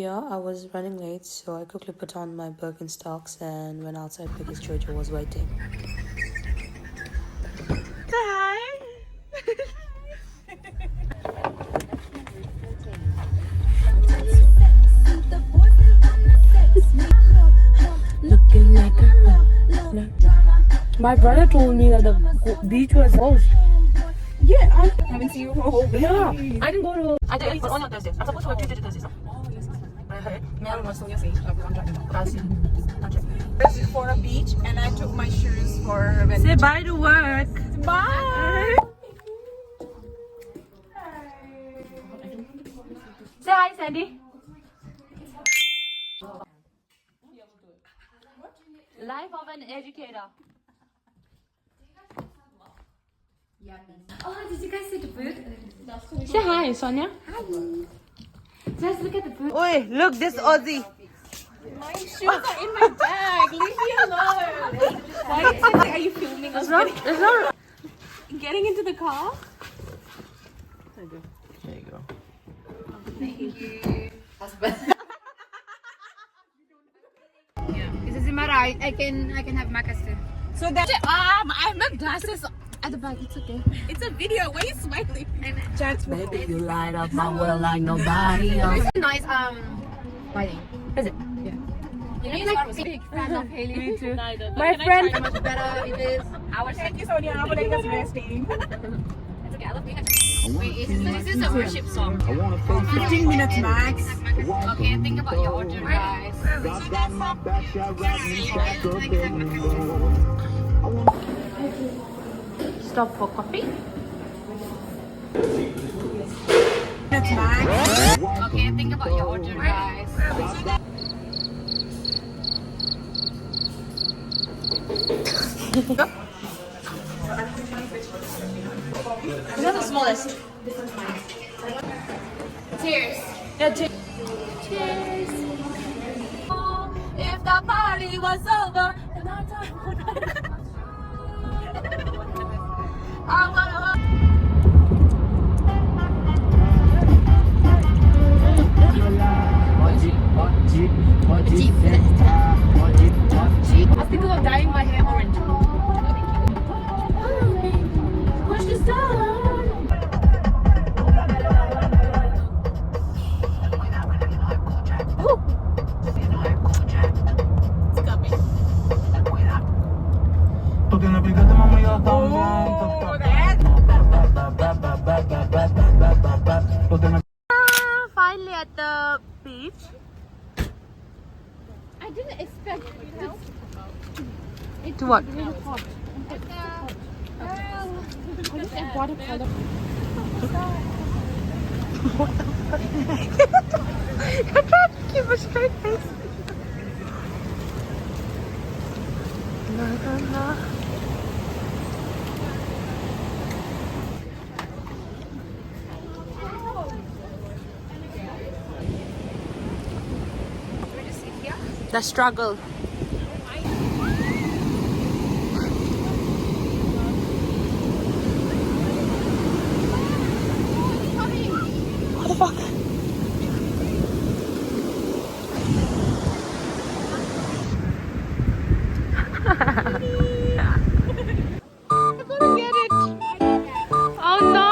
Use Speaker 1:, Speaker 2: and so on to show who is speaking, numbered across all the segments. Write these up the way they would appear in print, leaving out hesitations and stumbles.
Speaker 1: here. I was running late, so I quickly put on my Birkenstocks and went outside because Jojo was waiting.
Speaker 2: Hi.
Speaker 1: Looking like a My brother told me that the beach was closed.
Speaker 2: Yeah, I haven't seen you for a whole day.
Speaker 1: Yeah, I didn't go to. I did. It was only on Thursday. I'm supposed to work Tuesday to Thursday.
Speaker 2: This is for a beach, and I took my shoes for.
Speaker 1: Say bye to work.
Speaker 2: Bye.
Speaker 1: Say hi, Sandy. Life of an educator.
Speaker 3: Oh, did you guys see the boot?
Speaker 1: Say hi, Sonia.
Speaker 3: Hi. Just look at the boot.
Speaker 2: Oi, look, this Aussie.
Speaker 3: My shoes are in my bag. Leave me alone. Why are you filming us?
Speaker 1: It's not.
Speaker 3: Getting into the car?
Speaker 2: There you go.
Speaker 3: Thank you. Husband. It doesn't matter. I can have my custard.
Speaker 2: So that
Speaker 3: I have my glasses at the back. It's okay.
Speaker 2: it's a video. Why are you smiling?
Speaker 1: Baby, you light up my world like nobody else.
Speaker 3: It's a nice lighting.
Speaker 1: Is it?
Speaker 3: Yeah. You know, you're like big fan of Hyeeeee.
Speaker 1: Me too.
Speaker 3: Neither.
Speaker 1: My friend.
Speaker 3: How much better it is. Our
Speaker 2: Thank you, Sonia, for letting us resting.
Speaker 3: It's okay. I love being Wait, this is a worship song.
Speaker 2: 15 minutes max.
Speaker 3: Okay, think about your order, guys.
Speaker 1: Stop for coffee.
Speaker 2: Minutes max.
Speaker 3: Okay, think about your order, guys.
Speaker 1: Is that the smallest?
Speaker 3: Cheers.
Speaker 1: Yeah, cheers.
Speaker 3: Cheers. If the party was over, then our time would I wanna. I was thinking of dyeing my hair orange. Push this down.
Speaker 1: Finally at the beach.
Speaker 3: I didn't expect
Speaker 1: To what?
Speaker 3: I just add watercolor.
Speaker 1: I tried to keep a straight face. La, la, la. The struggle. What the fuck? I'm gonna get it. Oh no!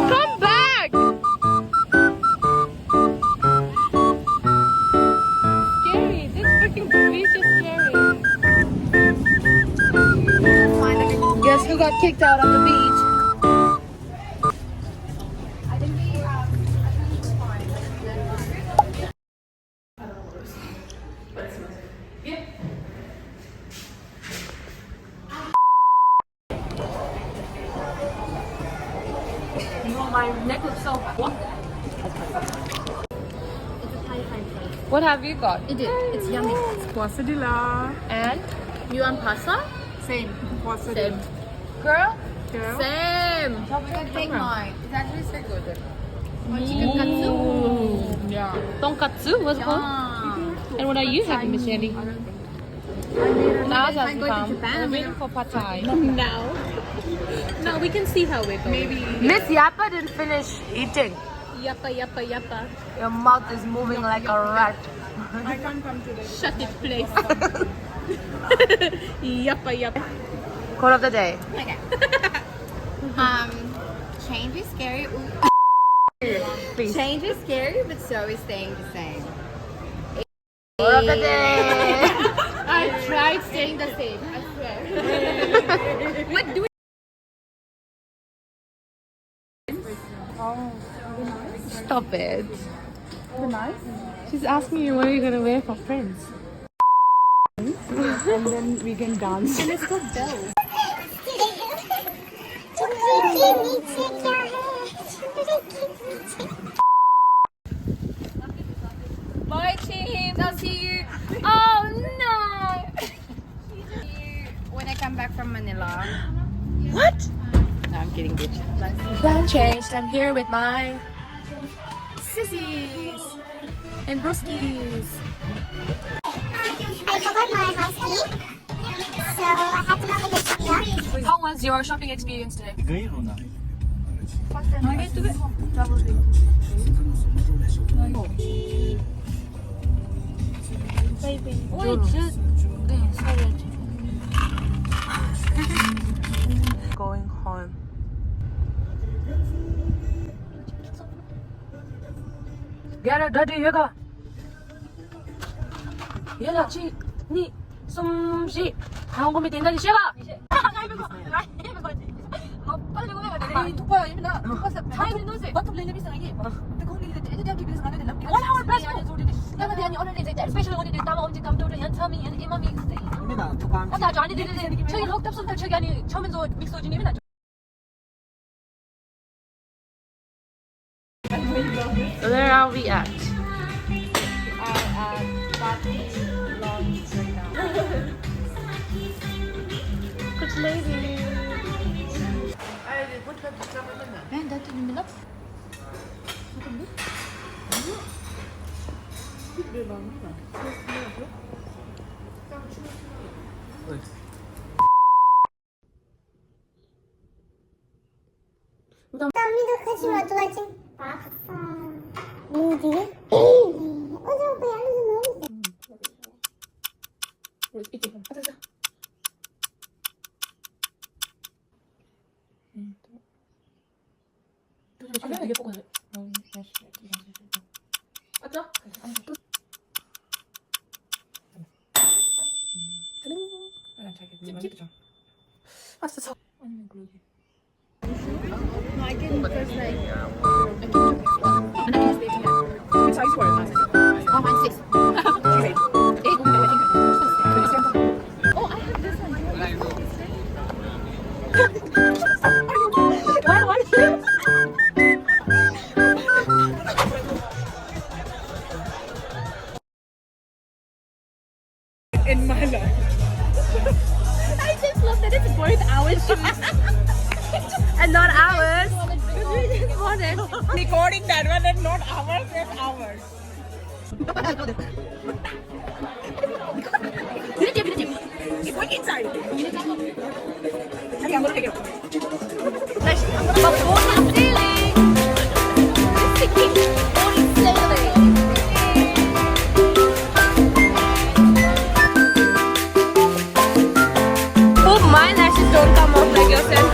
Speaker 1: Come back! Scary. This freaking beach is scary. Guess who got kicked out on the beach? My neck looks so what? What have you got?
Speaker 3: It's yummy.
Speaker 2: Quesadilla.
Speaker 1: And you want pasta?
Speaker 3: Same.
Speaker 2: Quesadilla.
Speaker 1: Girl?
Speaker 2: Girl.
Speaker 1: Same.
Speaker 3: Take mine. It's actually so good.
Speaker 1: Chicken katsu.
Speaker 2: Yeah.
Speaker 1: Tonkatsu? What's it called?
Speaker 3: Yum. And what are you having, Miss Shandy? Now has to come. I'm waiting for pad thai.
Speaker 2: Now. No, we can see how it goes. Maybe.
Speaker 3: Miss Yappa didn't finish eating.
Speaker 2: Yappa.
Speaker 3: Your mouth is moving like a rat.
Speaker 2: I can't come to this. Shut it, please. Yappa.
Speaker 3: Quote of the day.
Speaker 4: Okay. Change is scary.
Speaker 3: Please.
Speaker 4: Change is scary, but so is staying the same.
Speaker 3: Quote of the day.
Speaker 4: I tried staying the same. I swear. What do we?
Speaker 3: Stop it. Nice. She's asking you what are you gonna wear for friends.
Speaker 2: And then we can dance.
Speaker 4: And it's called bells. Bye, team. I'll see you. Oh no! When I come back from Manila.
Speaker 3: What?
Speaker 4: No, I'm kidding, bitch.
Speaker 3: Plan changed. I'm here with my sissies and broskies.
Speaker 5: I forgot my house key, so I had to go to the shop.
Speaker 3: How was your shopping experience today? Going home. Get it, daddy, 얘가. 얘가 니 숨쉬. 한국에 된다니 씨가. 빨리 오래. 이 독파야 이민아. 타이밍 놓으세요. 버튼 레벨이 상하게. 그거는 이제 애들 비비서 가는 데는 1 hour plus. 내가 대한이 오늘 이제 스페셜 오늘 담아 엄지 감도를 연참이 이마미 있대. 이민아 독감. 나 아니 되는데 저기 럭답선들 저기 아니 처음에서 믹서진 이민아. Where are we at? Good lady.
Speaker 5: También casi me atua chin. Muy bien. Oye, voy a los
Speaker 2: In my life. I just love that it's worth our shoes.
Speaker 3: And not ours.
Speaker 2: Recording that one and not ours, it's ours. It's going inside. Okay, I'm gonna take it.
Speaker 3: Hope my lashes don't come off like yourself.